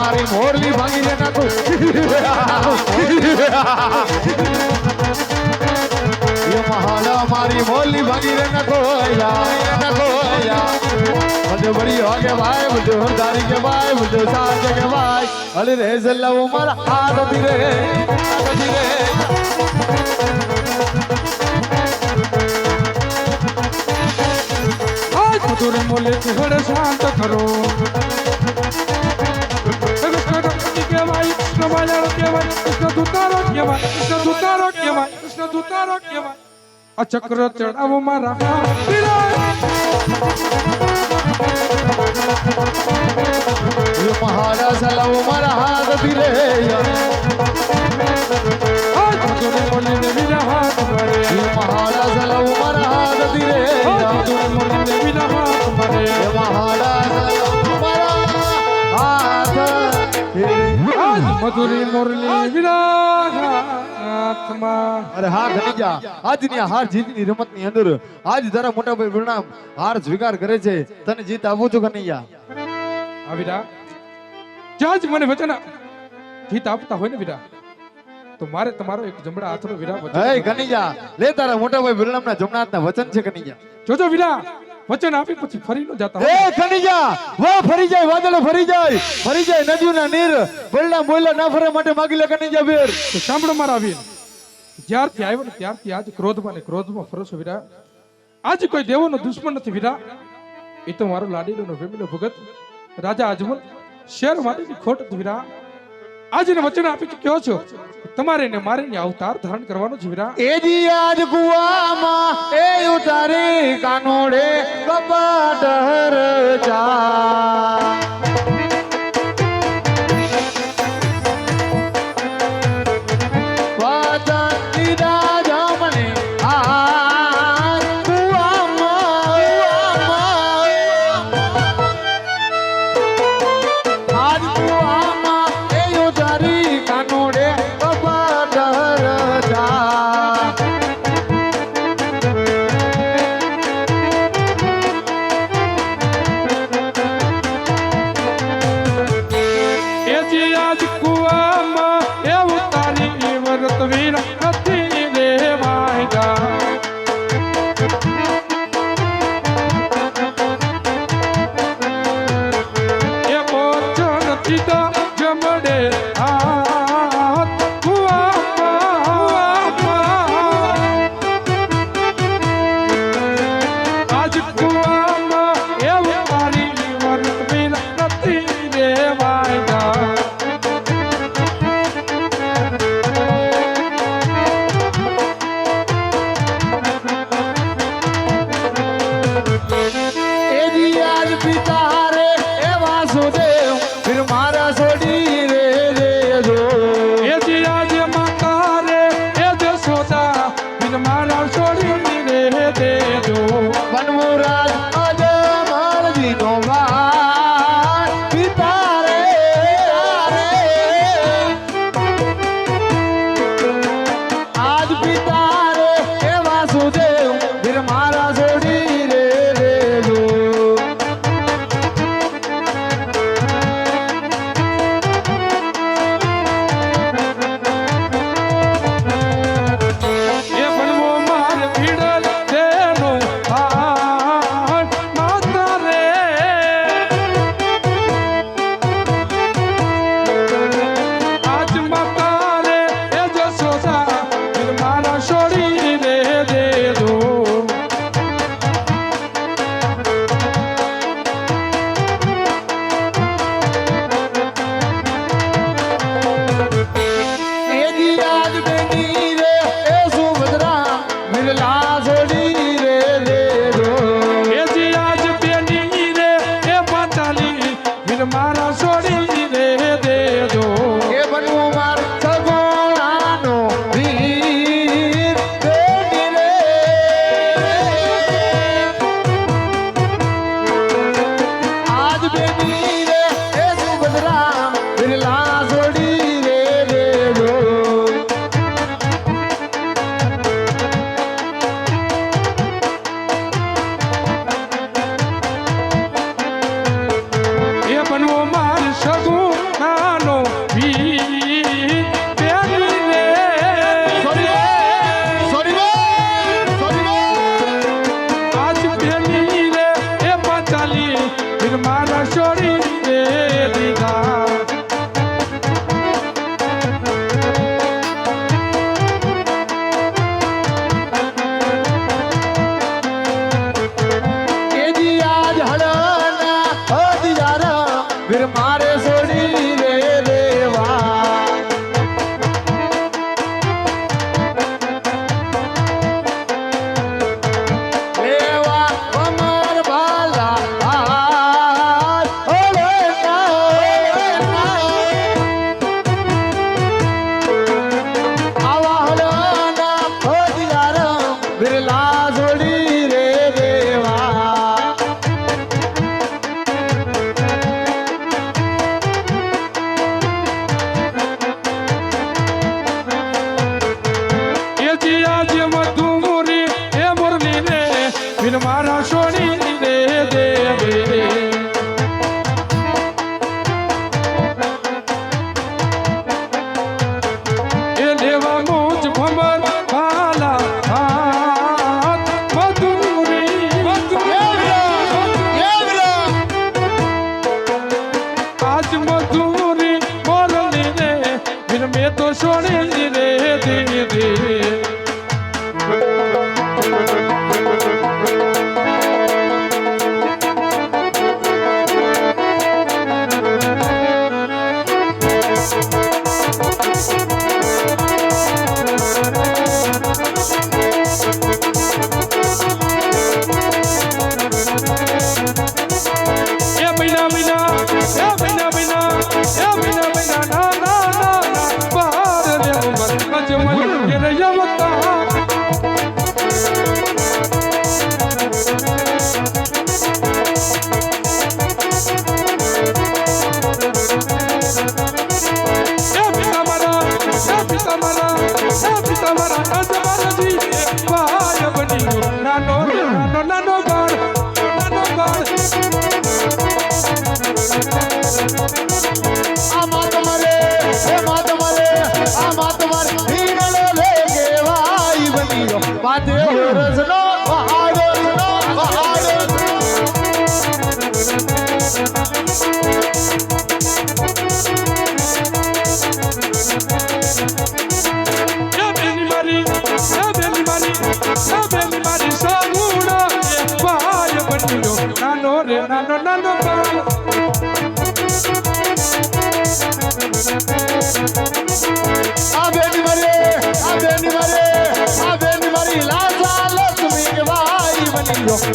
મારી મોરલી ભાંગી લે નાખું એ મહાલા મારી મોરલી ભાંગી લે નાખો मुझे बड़ी हो गए भाई मुझे हरदारी के भाई मुझे साथ के भाई अली रे जल्ला उमर हाथ धीरे आज तुरे मोले थोड़े शांत करो के भाई कृष्ण बाजारो के भाई कृष्ण दूतारो के भाई कृष्ण दूतारो के भाई कृष्ण दूतारो के भाई अचक्र चढ़ावो मारा ये महारा सलाम मारा हाथ धीरे आज तुरे मोले ने मेरा हाथ मारे ये महारा सलाम मारा हाथ धीरे आज तुरे मोले ने मेरा हाथ मारे ये महारा सलाम मारा हाथ आज मधुरी मुरली मेरा हाथ मार अरे हाँ घनीजा आज ની હાર જીતની રમતની અંદર આજ તારા મોટા ભાઈ પ્રણામ હાર સ્વીકાર કરે છે તને જીત આપું છું ઘનૈયા વીરા જાજ મને વચન જીત આપતા હોય ને વીરા તો મારે તમારો એક જમણા હાથનો વીરા વચન હે ઘનૈયા લે તારા મોટા ભાઈ પ્રણામના જમણાના વચન છે ઘનૈયા જોજો વીરા વચન આપી પછી ફરી ન જાતા હે ઘનૈયા વાહ ફરી જાય વાદળો ફરી જાય નદીઓના નીર બલરામ બોલ્યા ના ફરે માટે માગી લે ઘનૈયા વીર તો સાંભળો મારા વીર જ્યારથી આવ્યો ને ત્યારથી આજ ક્રોધમાં ફરો છો વીરા આજ કોઈ દેવોનો દુશ્મન નથી વીરા એ તો મારો લાડીનો પ્રેમીનો ભગત રાજા અજમલ શેર માટેની ખોટ હતી વીરા આજને વચન આપી ચૂક્યો છો તમારે ને મારે ને અવતાર ધારણ કરવાનો છે વીરા એજી આજ કુવામાં એ ઉતારે કાનોડે કપાટ હર જા અને મેં તો છોડી રે દીધી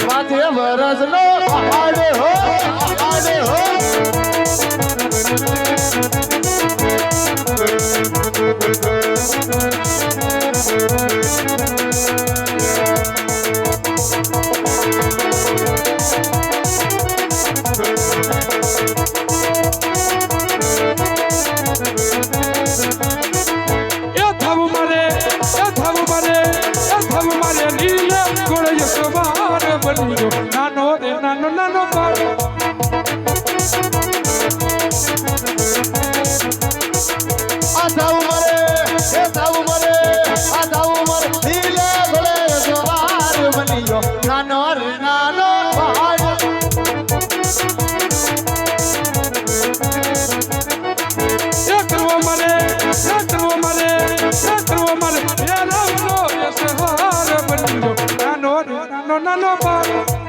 માથે વરસ નો પહાડ હો પહાડ હો નાનો રે નાનો નાનો બાળ આધાવ મરે આધાવ મરે નીલે ઘોડે સવાર બન્યો નાનો રે નાનો પહાડ કરવો મરે એ રામનો સવાર બન્યો નાનો રે નાનો નાનો બાળ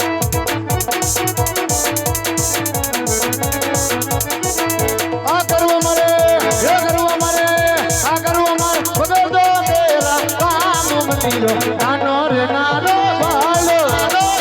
નાનો રે નાનો ભાલો ભાલો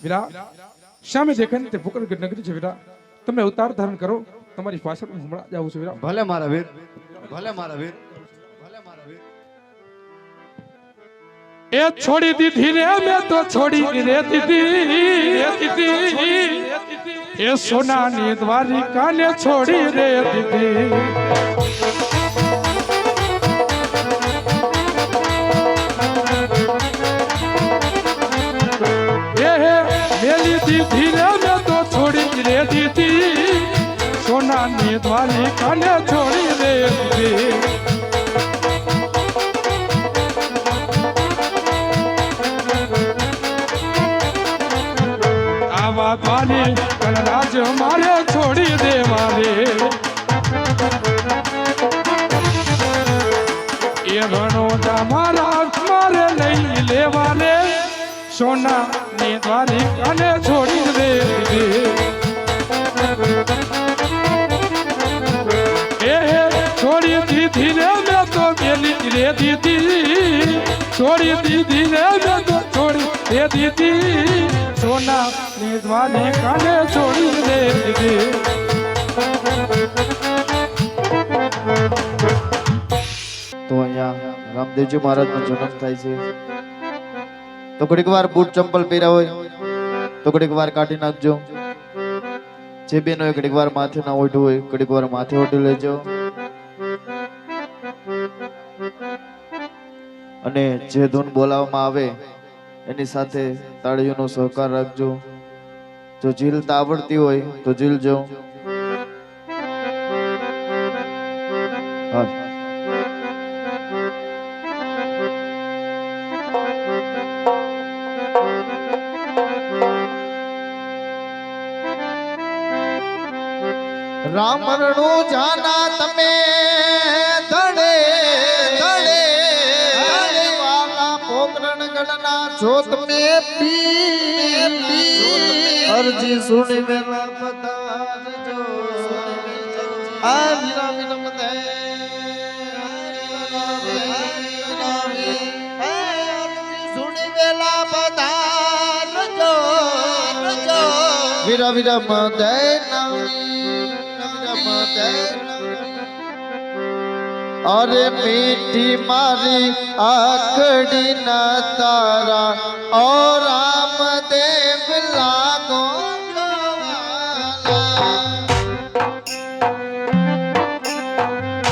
વીરા સામે દેખાય તે ભૂકરગઢ નગરી છે વીરા તમે અવતાર ધારણ કરો તમારી પાછળ હું હમણાં જાઉં છું વીરા ભલે મારા વીર ભલે મારા વીર ભલે મારા વીર એ છોડી દીધી રે મેં તો છોડી રે દીધી એ સોનાની દ્વારિકાને છોડી રે દીધી રહેતી હતી સોનાની દ્વારિકાને છોડી દેતી આવા દ્વારી કનરાજ મારે છોડી દે મારે એ રણોજા મારા મારે લઈ લેવા રે સોના ની દ્વારિકાને છોડી દે એ છોડી દીધી રે મેં તો પેલી રે દીધી છોડી દીધી રે મેં તો છોડી દે દીધી સોના ની દ્વારિકાને છોડી દે દીધી તો અહીંયા રામદેવજી મહારાજનો જન્મ થાય છે તો ઘડીક વાર બૂટ ચંપલ પહેર્યા હોય તો ઘડીક વાર કાઢી નાખજો જે બેનો ઘડીક વાર માથે ના ઓઢવું હોય ઘડીક વાર માથે ઓઢી લેજો અને જે ધૂન બોલાવવામાં આવે એની સાથે તાળીઓનો સહકાર રાખજો જો ઝીલતા આવડતી હોય તો ઝીલજો હા રામરણું જાના તમે ધડે ધડે વાલા પોકરણ ગણના છો તમે પી અરજી સુણી વેલા પધારજો આ વિના વિનમ દે સુણી વેલા પધારજો વિરા વિરા મદે અરે મીઠી મારી આકડી ના તારા ઓ રામદેવ લાગો